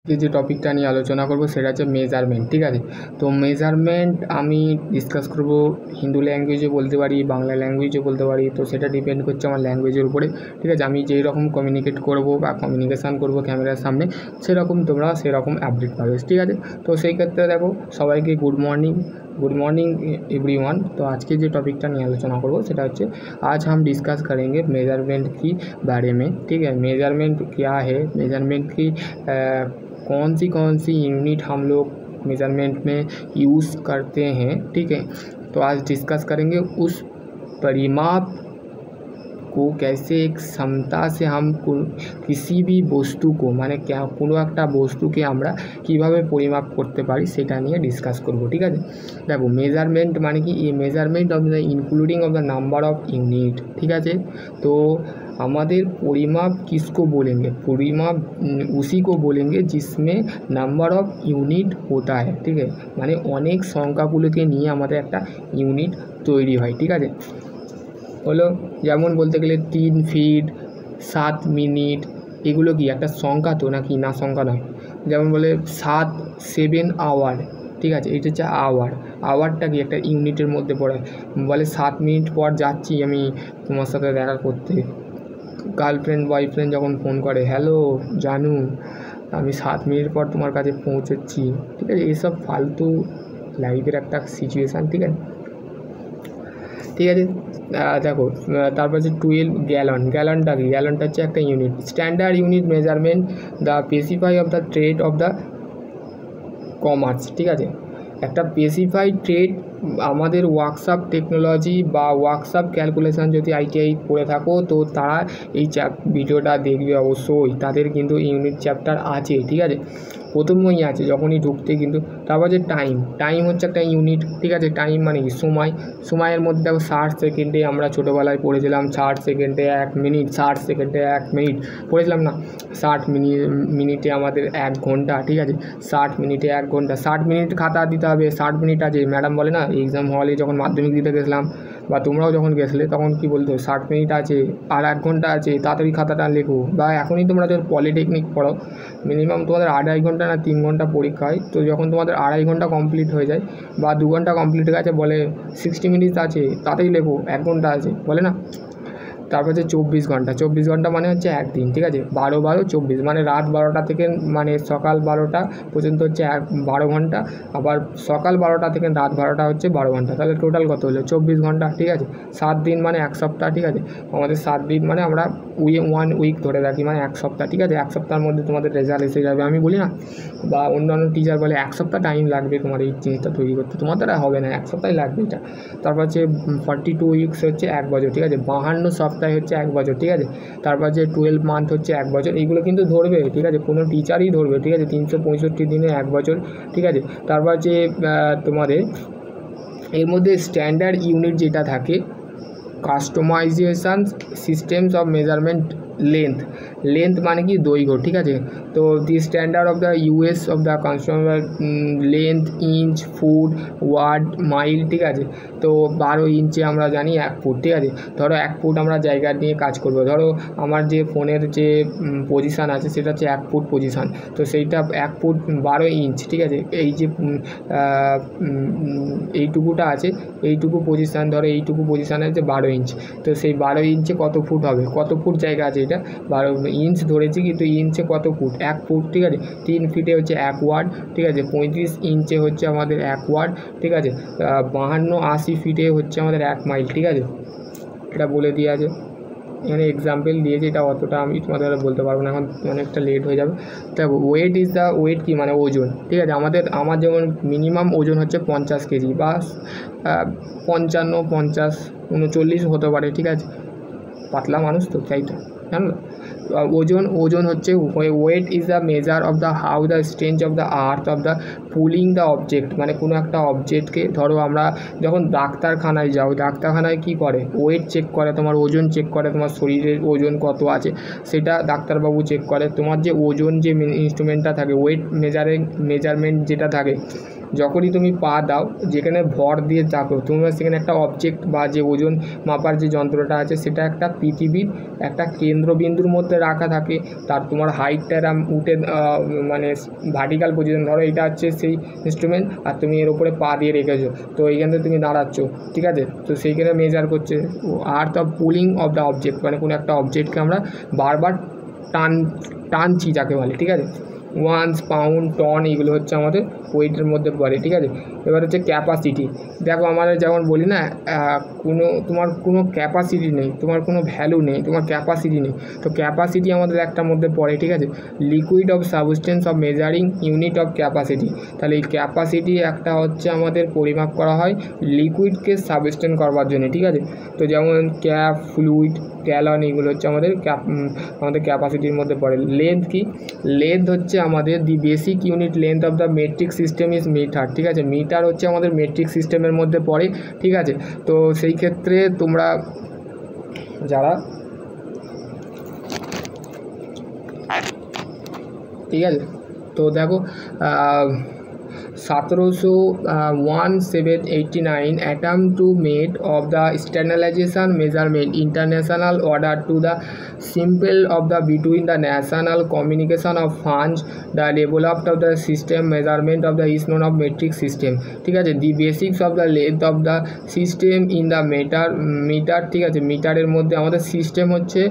যে টপিকটা নিয়ে আলোচনা করব সেটা হচ্ছে মেজারমেন্ট। ঠিক আছে, তো মেজারমেন্ট আমি ডিসকাস করব হিন্দু ল্যাঙ্গুয়েজে বলতে পারি, বাংলা ল্যাঙ্গুয়েজে বলতে পারি। তো সেটা ডিপেন্ড করছে আমার ল্যাঙ্গুয়েজের উপরে। ঠিক আছে, আমি যেই রকম কমিউনিকেট করব বা কমিউনিকেশান করব ক্যামেরার সামনে, সেরকম তোমরা সেরকম আপডেট পাবে। ঠিক আছে, তো সেই ক্ষেত্রে দেখো সবাইকে গুড मॉर्निंग एवरीवन। तो आज के जो टॉपिकটা নিয়ে আলোচনা করব সেটা হচ্ছে आज हम डिस्कस करेंगे मेजरमेंट की बारे में। ठीक है, मेजरमेंट क्या है, मेजरमेंट की कौन सी यूनिट हम लोग मेजरमेंट में यूज़ करते हैं। ठीक है, तो आज डिस्कस करेंगे उस परिमाप को कैसे एक क्षमता से हम किसी भी বস্তু को মানে কোনো একটা বস্তুকে আমরা কীভাবে পরিমাপ করতে পারি সেটা নিয়ে ডিসকাস করব। ঠিক আছে, দেখো মেজারমেন্ট মানে কি, এই measurement of the including of the number of unit. ठीक है, तो আমাদের পরিমাপ किसको बोलेंगे, পরিমাপ उसी को बोलेंगे जिसमें नंबर ऑफ यूनिट होता है। ठीक है, মানে অনেক সংখ্যাগুলোকে নিয়ে আমাদের একটা ইউনিট তৈরি হয়। ঠিক আছে, হলো যেমন বলতে গেলে 3 ফিট 7 মিনিট, এগুলো কি একটা সংখ্যা তো নাকি, না সংখ্যা নয়। যেমন বলে 7 আওয়ার। ঠিক আছে, এটা হচ্ছে আওয়ারটা কি একটা ইউনিটের মধ্যে পড়ে। বলে 7 মিনিট পর যাচ্ছি আমি তোমার সাথে দেখা করতে। গার্লফ্রেন্ড বয়ফ্রেন্ড যখন ফোন করে, হ্যালো জানু আমি 7 মিনিট পর তোমার কাছে পৌঁছচ্ছি। ঠিক আছে, এইসব ফালতু লাইফের একটা সিচুয়েশান। ঠিক আছে, দেখো তারপর হচ্ছে 12 গ্যালনটা কি, গ্যালনটা হচ্ছে একটা unit, standard unit measurement the specify of the trade of the commerce. ঠিক আছে, একটা স্পেসিফাইড ট্রেড আমাদের ওয়ার্কশপ টেকনোলজি বা ওয়ার্কশপ ক্যালকুলেশন যদি আইটিআই পড়ে থাকো তো তারা এই ভিডিওটা দেখবে অবশ্যই, তাদের কিন্তু ইউনিট চ্যাপ্টার আছে। ঠিক আছে, প্রথমেই আছে যখনই ঢুকতে কিন্তু। তারপর যে টাইম হচ্ছে একটা ইউনিট। ঠিক আছে, টাইম মানে কি সময়ের মধ্যে দেখো 60 সেকেন্ডে আমরা ছোটোবেলায় পড়েছিলাম 60 সেকেন্ডে 1 মিনিট, 60 সেকেন্ডে 1 মিনিট পড়েছিলাম না। 60 মিনিটে আমাদের 1 ঘন্টা। ঠিক আছে, 60 মিনিটে 1 ঘন্টা, 60 মিনিট খাতা দিতে হবে। 60 মিনিট আছে, ম্যাডাম বলে না এক্সাম হলে যখন মাধ্যমিক দিতে গেছিলাম বা তোমরাও যখন গেছিলে তখন কি বলতো, 60 মিনিট আছে আর 1 ঘন্টা আছে, তাড়াতাড়ি খাতাটা লেখো। বা এখনই তোমরা যখন পলিটেকনিক পড়ো মিনিমাম তোমাদের 2.5 ঘন্টা না 3 ঘন্টা পরীক্ষা হয়। তো যখন তোমাদের 2.5 ঘন্টা কমপ্লিট হয়ে যায় বা 2 ঘন্টা কমপ্লিট হয়ে গেছে, বলে 60 মিনিট আছে তাড়াতাড়ি লেখো, 1 ঘন্টা আছে, বলে না। তারপর হচ্ছে 24 ঘন্টা মানে হচ্ছে একদিন। ঠিক আছে, 12 মানে রাত 12টা থেকে মানে সকাল 12টা পর্যন্ত হচ্ছে 12 ঘন্টা, আবার সকাল 12টা থেকে রাত 12টা হচ্ছে 12 ঘন্টা, তাহলে টোটাল কত হলো 24 ঘন্টা। ঠিক আছে, 7 দিন মানে 1 সপ্তাহ। ঠিক আছে, আমাদের 7 দিন মানে আমরা 1 উইক ধরে রাখি মানে 1 সপ্তাহ। ঠিক আছে, 1 সপ্তাহের মধ্যে তোমাদের রেজাল্ট এসে যাবে, আমি বলি না। বা অন্যান্য টিচার বলে 1 সপ্তাহ টাইম লাগবে তোমার এই জিনিসটা তৈরি করতে, তোমার দ্বারা হবে না, 1 সপ্তাহ লাগবে এটা। তারপর হচ্ছে 42 উইকস হচ্ছে 1 বছর। ঠিক আছে, 52 সপ্তাহে হচ্ছে 1 বছর। ঠিক আছে, তারপর যে 12 মান্থ হচ্ছে 1 বছর। এইগুলো কিন্তু ধরবে। ঠিক আছে, কোনো টিচারই ধরবে। ঠিক আছে, 365 দিনে 1 বছর। ঠিক আছে, তারপর যে তোমাদের এর মধ্যে স্ট্যান্ডার্ড ইউনিট যেটা থাকে, customisation systems of measurement length মানে কি দৈর্ঘ্য। ঠিক আছে, তো the standard of the US of the construction length inch foot yard mile. ঠিক আছে, তো 12 ইঞ্চে আমরা জানি 1 ফুট। ঠিক আছে, ধরো 1 ফুট আমরা জায়গা নিয়ে কাজ করবো। ধরো আমার যে ফোনের যে পজিশান আছে সেটা হচ্ছে 1 ফুট পজিশান, তো সেইটা 1 ফুট 12 ইঞ্চ। ঠিক আছে, এই যে এইটুকুটা আছে, এইটুকু পজিশান, ধরো এইটুকু পজিশান আছে 12 ইঞ্চ, তো সেই 12 ইঞ্চে কত ফুট হবে, কত ফুট জায়গা আছে, এটা 12 ইঞ্চ ধরেছি কিন্তু ইঞ্চে কত ফুট, 1 ফুট। ঠিক আছে, 3 ফিটে হচ্ছে 1 ওয়ার্ড। ঠিক আছে, 35 ইঞ্চে হচ্ছে আমাদের 1 ওয়ার্ড। ঠিক আছে, 52-80 ফিটে হচ্ছে আমাদের 1 মাইল। ঠিক আছে, এটা বলে দিয়ে আছে, এখানে এক্সাম্পল দিয়েছে, এটা অতটা আমি তোমাদের বলতে পারবো না, এখন অনেকটা লেট হয়ে যাবে। দেখো ওয়েট কি মানে ওজন। ঠিক আছে, আমার যেমন মিনিমাম ওজন হচ্ছে 50 কেজি বা 55, 50, 39 হতে পারে। ঠিক আছে, পাতলা মানুষ তো তাই তো, জানো। ওজন হচ্ছে weight is the measure of the how the strength of the earth of the pulling the object, মানে কোনো একটা অবজেক্টকে ধরো আমরা যখন ডাক্তারখানায় যাও, ডাক্তারখানায় কী করে, ওয়েট চেক করে, তোমার ওজন চেক করে, তোমার শরীরের ওজন কত আছে সেটা ডাক্তারবাবু চেক করে। তোমার যে ওজন যে ইনস্ট্রুমেন্টটা থাকে, ওয়েট মেজারমেন্ট যেটা থাকে, যখনই তুমি পা দাও যেখানে ভর দিয়ে চাপো তোমরা সেখানে একটা অবজেক্ট বা যে ওজন মাপার যে যন্ত্রটা আছে সেটা একটা পৃথিবীর একটা কেন্দ্রবিন্দুর মধ্যে রাখা থাকে। তার তোমার হাইটটা এরম উঠে মানে ভার্টিক্যাল পজিশন, ধরো এটা হচ্ছে সেই ইনস্ট্রুমেন্ট আর তুমি এর উপরে পা দিয়ে রেখেছো, তো এইখান থেকে তুমি দাঁড়াচ্ছ, ঠিক আছে। তো সেইখানে মেজার করছে earth of pulling of the object, মানে কোনো একটা অবজেক্টকে আমরা বারবার টানছি যাকে বলে, ঠিক আছে। ওয়ান্স, পাউন্ড, টন এগুলো হচ্ছে আমাদের ওয়েটের মধ্যে পড়ে, ঠিক আছে। এবার হচ্ছে ক্যাপাসিটি। দেখো আমাদের যেমন বলি না তোমার কোনো ক্যাপাসিটি নেই, তোমার কোনো ভ্যালু নেই, তোমার ক্যাপাসিটি নেই, তো ক্যাপাসিটি আমাদের একটার মধ্যে পড়ে, ঠিক আছে। Liquid of substance of measuring unit of capacity. তাহলে এই ক্যাপাসিটি একটা হচ্ছে আমাদের পরিমাপ করা হয় লিকুইডকে সাবস্টেন্স করবার জন্য, ঠিক আছে। তো যেমন ক্যাপ, ফ্লুইড, গ্যালন এগুলো হচ্ছে আমাদের ক্যাপাসিটির মধ্যে পড়ে। লেন্থ কি? লেন্থ হচ্ছে আমাদের the basic unit length of the metric system is metre, ঠিক আছে। মিটার হচ্ছে আমাদের মেট্রিক সিস্টেমের মধ্যে পড়ে, ঠিক আছে। তো সেই ক্ষেত্রে তোমরা যারা, ঠিক আছে, তো দেখো 1789 attempt to made of the standardization measurement international order to the simple of the between the national communication of funds the developed of the system measurement of the is known of metric system, ঠিক আছে। the basics of the length of the system in the meter, ঠিক আছে। মিটারের মধ্যে আমাদের system হচ্ছে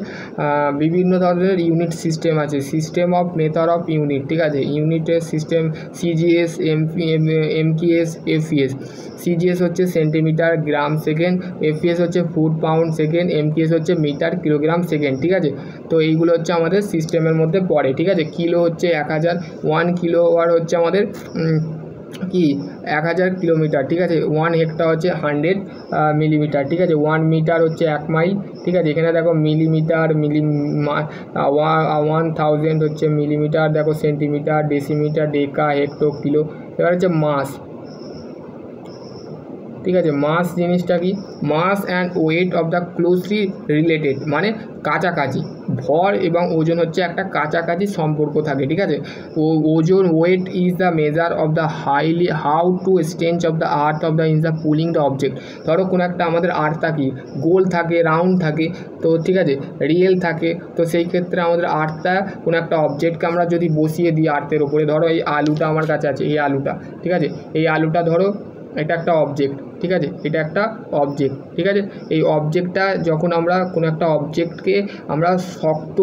বিভিন্ন ধরনের ইউনিট সিস্টেম আছে, system of method of unit, ঠিক আছে। ইউনিটের সিস্টেম সিজিএস, এমকিএস, এফপিএস। সিজিএস হচ্ছে সেন্টিমিটার, গ্রাম, সেকেন্ড, এফপিএস হচ্ছে ফুট, পাউন্ড, সেকেন্ড, এমকিএস হচ্ছে মিটার, কিলোগ্রাম, সেকেন্ড, ঠিক আছে। তো এইগুলো হচ্ছে আমাদের সিস্টেমের মধ্যে পড়ে, ঠিক আছে। কিলো হচ্ছে 1000, 1 কিলোওয়াট হচ্ছে আমাদের কি 1000 কিলোমিটার, ঠিক আছে। 1 হেক্টর হচ্ছে 100 মিলিমিটার, ঠিক আছে। 1 মিটার হচ্ছে 1 মাইল, ঠিক আছে। এখানে দেখো মিলিমিটার, 1000 হচ্ছে মিলিমিটার, দেখো centimetre, decimetre, deca, hecto, kilo. এবার হচ্ছে মাস, ঠিক আছে। মাস জিনিসটা কি? Mass and weight of the closely related, মানে কাছাকাছি। ভর এবং ওজন হচ্ছে একটা কাছাকাছি সম্পর্ক থাকে, ঠিক আছে। ওজন, weight is the measure of the how to strength of the earth of the is the pulling the object. ধরো কোনো একটা আমাদের আর্থটা কি গোল থাকে, রাউন্ড থাকে, তো ঠিক আছে, রিয়েল থাকে। তো সেই ক্ষেত্রে আমাদের আর্থটা কোনো একটা অবজেক্টকে আমরা যদি বসিয়ে দিই আর্থের ওপরে, ধরো এই আলুটা আমার কাছে আছে, এই আলুটা, ঠিক আছে। এই আলুটা ধরো এটা একটা অবজেক্ট, ঠিক আছে, এটা একটা অবজেক্ট, ঠিক আছে। এই অবজেক্টটা যখন আমরা কোনো একটা অবজেক্টকে আমরা শক্ত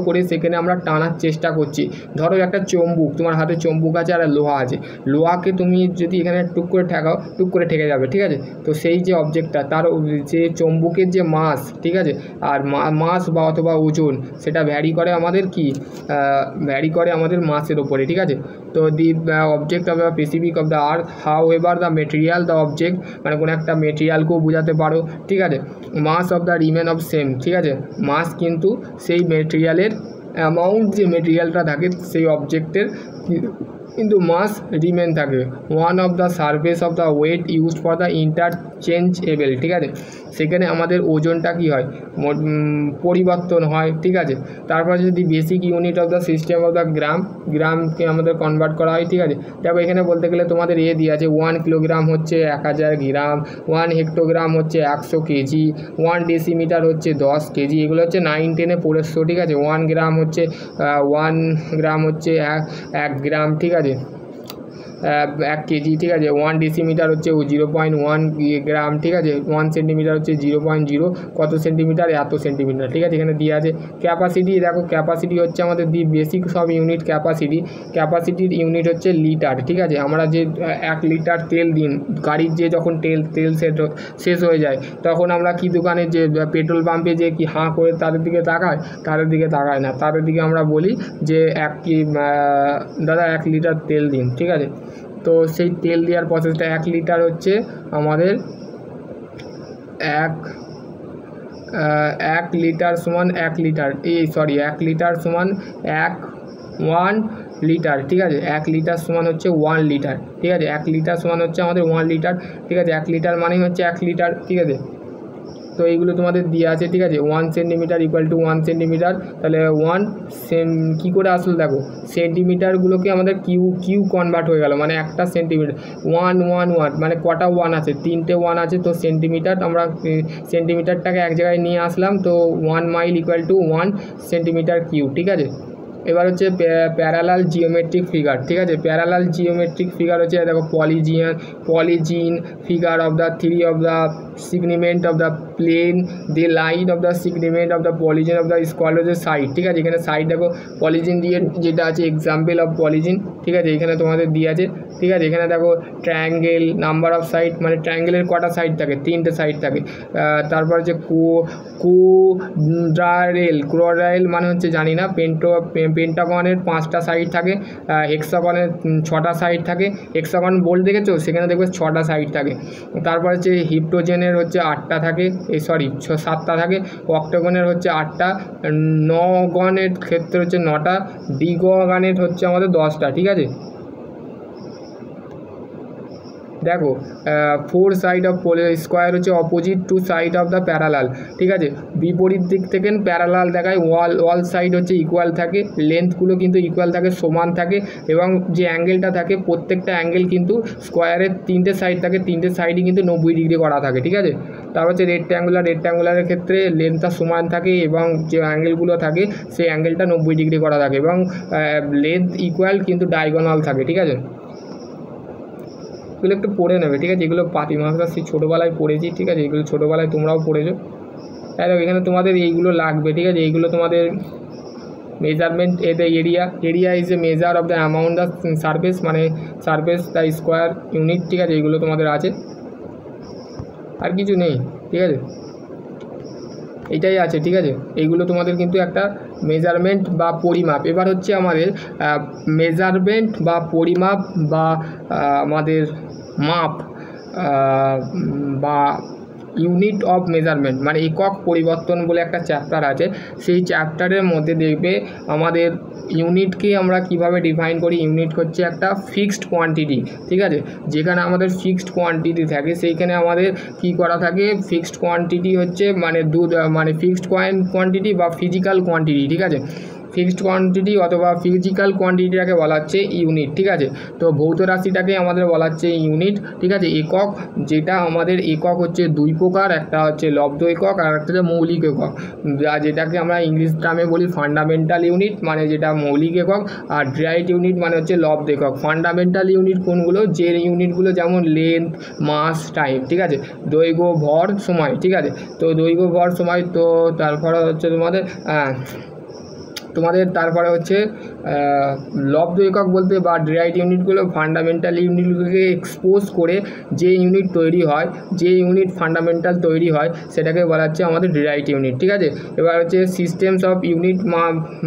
করে সেখানে আমরা টানার চেষ্টা করছি। ধরো একটা চুম্বক, তোমার হাতে চুম্বক আছে আর লোহা আছে, লোহাকে তুমি যদি এখানে টুক করে ঠেকাও, টুক করে ঠেকে যাবে, ঠিক আছে। তো সেই যে অবজেক্টটা তার যে চুম্বকের যে মাস, ঠিক আছে, আর মাস বা অথবা ওজন সেটা ভ্যারি করে আমাদের মাসের ওপরে, ঠিক আছে। তো the object of the specific of the earth, however the material the object, মানে কোনো একটা মেটেরিয়ালকেও বোঝাতে পারো, ঠিক আছে। Mass of the remain of same, ঠিক আছে। মাস কিন্তু সেই মেটেরিয়ালের অ্যামাউন্ট, যে মেটেরিয়ালটা থাকে সেই অবজেক্টের কিন্তু মাস রিমেন থাকে। One of the surface of the weight used for the interchangeable, ঠিক আছে। সেখানে আমাদের ওজনটা কি হয়, পরিবর্তন হয়, ঠিক আছে। তারপর যদি basic unit of the system of the গ্রামকে আমাদের কনভার্ট করা হয়, ঠিক আছে। দেখো এখানে বলতে গেলে তোমাদের দিয়ে আছে 1 কিলোগ্রাম হচ্ছে 1000 গ্রাম, 1 হেক্টোগ্রাম হচ্ছে 100 কেজি, 1 ডেসিমিটার হচ্ছে 10 কেজি। এগুলো হচ্ছে 9, 10-এ পড়েছো, ঠিক আছে। 1 গ্রাম হচ্ছে 1 গ্রাম, ঠিক আছে, 1 কেজি, ঠিক আছে। 1 ডেসিমিটার হচ্ছে 0.1 গ্রাম, ঠিক আছে। 1 সেন্টিমিটার হচ্ছে 0.0 কত সেন্টিমিটার, এত সেন্টিমিটার, ঠিক আছে। এখানে দিয়ে আছে ক্যাপাসিটি। দেখো ক্যাপাসিটি হচ্ছে আমাদের দি বেসিক সব ইউনিট ক্যাপাসিটির ইউনিট হচ্ছে লিটার, ঠিক আছে। আমরা যে 1 লিটার তেল দিন গাড়ির, যে যখন তেল শেষ হয়ে যায় তখন আমরা কি দোকানে যে পেট্রোল পাম্পে যে কি হাঁ করে তাদের দিকে তাকায় না, তাদের দিকে আমরা বলি যে দাদা 1 লিটার তেল দিন, ঠিক আছে। তো সেই তেল দেওয়ার প্রসেসটা 1 লিটার হচ্ছে আমাদের 1 লিটার সমান 1 লিটার 1 লিটার, ঠিক আছে। 1 লিটার সমান হচ্ছে 1 লিটার, ঠিক আছে। 1 লিটার সমান হচ্ছে আমাদের 1 লিটার, ঠিক আছে। 1 লিটার মানে হচ্ছে 1 লিটার, ঠিক আছে। তো এইগুলো তোমাদের দিয়ে আছে, ঠিক আছে। 1 সেন্টিমিটার ইকুয়াল টু 1 সেন্টিমিটার, তাহলে 1 কী করে আসলো দেখো, সেন্টিমিটারগুলোকে আমাদের কিউ কনভার্ট হয়ে গেল, মানে একটা সেন্টিমিটার 1 1 1 মানে কটা 1 আছে, 3টে 1 আছে, তো সেন্টিমিটার আমরা সেন্টিমিটারটাকে এক জায়গায় নিয়ে আসলাম, তো 1 mile equal to 1 centimetre cube, ঠিক আছে। এবার হচ্ছে প্যারালাল জিওমেট্রিক ফিগার, ঠিক আছে। প্যারালাল জিওমেট্রিক ফিগার হচ্ছে দেখো polygon figure of the three of the segment of the plane the line of the segment of the polygon of the square হচ্ছে side, ঠিক আছে। এখানে সাইড দেখো পলিজিন দিয়ে যেটা আছে এক্সাম্পল অফ পলিজিন, ঠিক আছে, এখানে তোমাদের দিয়ে আছে, ঠিক আছে। এখানে দেখো ট্রায়াঙ্গেল নাম্বার অফ সাইড, মানে ট্রায়াঙ্গেলের কটা সাইড থাকে, 3টে সাইড থাকে। তারপর হচ্ছে কোয়াড্রাইল মানে হচ্ছে জানি না, পেন্টাগনের 5টা সাইড থাকে, হেক্সাগনের 6টা সাইড থাকে। হেক্সাগন বোল্ড দেখেছো, সেখানে দেখবে 6টা সাইড থাকে। তারপর হচ্ছে হিপ্টোজেনের হচ্ছে 8টা থাকে, 7টা থাকে। অক্টোগনের হচ্ছে 8টা, নগনের ক্ষেত্রে হচ্ছে 9টা, ডিগনের হচ্ছে আমাদের 10টা, ঠিক আছে। দেখো 4 সাইড অফ স্কোয়ার হচ্ছে opposite to side of the parallel, ঠিক আছে। বিপরীত দিক থেকে প্যারালাল দেখায়, ওয়াল সাইড হচ্ছে ইকুয়াল থাকে, লেন্থগুলো কিন্তু ইকুয়াল থাকে, সমান থাকে, এবং যে অ্যাঙ্গেলটা থাকে প্রত্যেকটা অ্যাঙ্গেল কিন্তু স্কোয়ারের 3টে সাইড থাকে, 3টে সাইডই কিন্তু 90 ডিগ্রি করা থাকে, ঠিক আছে। তারপর হচ্ছে রেক্ট্যাঙ্গুলারের ক্ষেত্রে লেন্থটা সমান থাকে এবং যে অ্যাঙ্গেলগুলো থাকে সেই অ্যাঙ্গেলটা 90 ডিগ্রি করা থাকে, এবং লেন্থ ইকুয়াল কিন্তু ডায়াগোনাল থাকে, ঠিক আছে। এগুলো একটু পড়ে নেবে, ঠিক আছে। এগুলো পাতিমাকড়া সেই ছোটোবেলায় পড়েছি, ঠিক আছে। এগুলো ছোটোবেলায় তোমরাও পড়েছো। তাই এখানে তোমাদের এইগুলো লাগবে, ঠিক আছে। এইগুলো তোমাদের measurement area is a measure of the amount the surface, মানে সারফেস দ্য স্কোয়ার ইউনিট, ঠিক আছে। এইগুলো তোমাদের আছে, আর কিছু নেই, ঠিক আছে। এটাই আছে, ঠিক আছে। এইগুলো তোমাদের কিন্তু একটা মেজারমেন্ট বা পরিমাপ। এবার হচ্ছে আমাদের মেজারমেন্ট বা পরিমাপ বা আমাদের মাপ বা ইউনিট অফ মেজারমেন্ট, মানে একক পরিবর্তন বলে একটা চ্যাপ্টার আছে। সেই চ্যাপ্টারের মধ্যে দেখবে আমাদের ইউনিটকে আমরা কিভাবে ডিফাইন করি। ইউনিট হচ্ছে একটা ফিক্সড কোয়ান্টিটি, ঠিক আছে। যেখানে আমাদের ফিক্সড কোয়ান্টিটি থাকে সেইখানে আমাদের কি করা থাকে, ফিক্সড কোয়ান্টিটি হচ্ছে মানে ফিক্সড কোয়ান্টিটি বা ফিজিক্যাল কোয়ান্টিটি, ঠিক আছে। ফিক্সড কোয়ান্টিটি অথবা ফিজিক্যাল কোয়ান্টিটিটাকে বলা হচ্ছে ইউনিট, ঠিক আছে। তো ভৌত রাশিটাকে আমাদের বলা হচ্ছে ইউনিট, ঠিক আছে। একক, যেটা আমাদের একক হচ্ছে 2 প্রকার, একটা হচ্ছে লব্ধ একক আর একটা হচ্ছে মৌলিক একক, যেটাকে আমরা ইংলিশ টার্মে বলি ফান্ডামেন্টাল ইউনিট, মানে যেটা মৌলিক একক, আর ডিরাইভড ইউনিট মানে হচ্ছে লব্ধ একক। ফান্ডামেন্টাল ইউনিট কোনগুলো, যে ইউনিটগুলো যেমন লেন্থ, মাস, টাইম, ঠিক আছে। দৈর্ঘ্য, ভর, সময়, ঠিক আছে। তো দৈর্ঘ্য, ভর, সময়, তো তারপরে হচ্ছে তোমাদের তারপরে হচ্ছে লব্ধ একক বলতে বা ডিরাইভড ইউনিটগুলো ফান্ডামেন্টাল ইউনিটগুলোকে এক্সপোজ করে যে ইউনিট তৈরি হয়, যে ইউনিট ফান্ডামেন্টাল তৈরি হয়, সেটাকে বলা হচ্ছে আমাদের ডিরাইভড ইউনিট, ঠিক আছে। এবার হচ্ছে সিস্টেমস অফ ইউনিট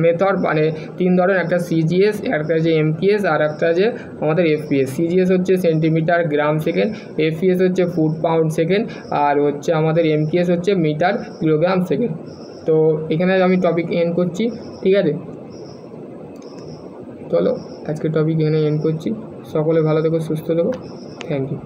মেথড, মানে 3 ধরনের, একটা সিজিএস, একটা হচ্ছে এমপিএস, আর একটা যে আমাদের এফপিএস। সিজিএস হচ্ছে সেন্টিমিটার গ্রাম সেকেন্ড, এফপিএস হচ্ছে ফুট পাউন্ড সেকেন্ড, আর হচ্ছে আমাদের এমপিএস হচ্ছে মিটার কিলোগ্রাম সেকেন্ড। তো এখানে আমি টপিক এন্ড করছি, ঠিক আছে। চলো আজকে টপিক এখানে এন্ড করছি। সকলে ভালো থেকো, সুস্থ থেকো, থ্যাংক ইউ।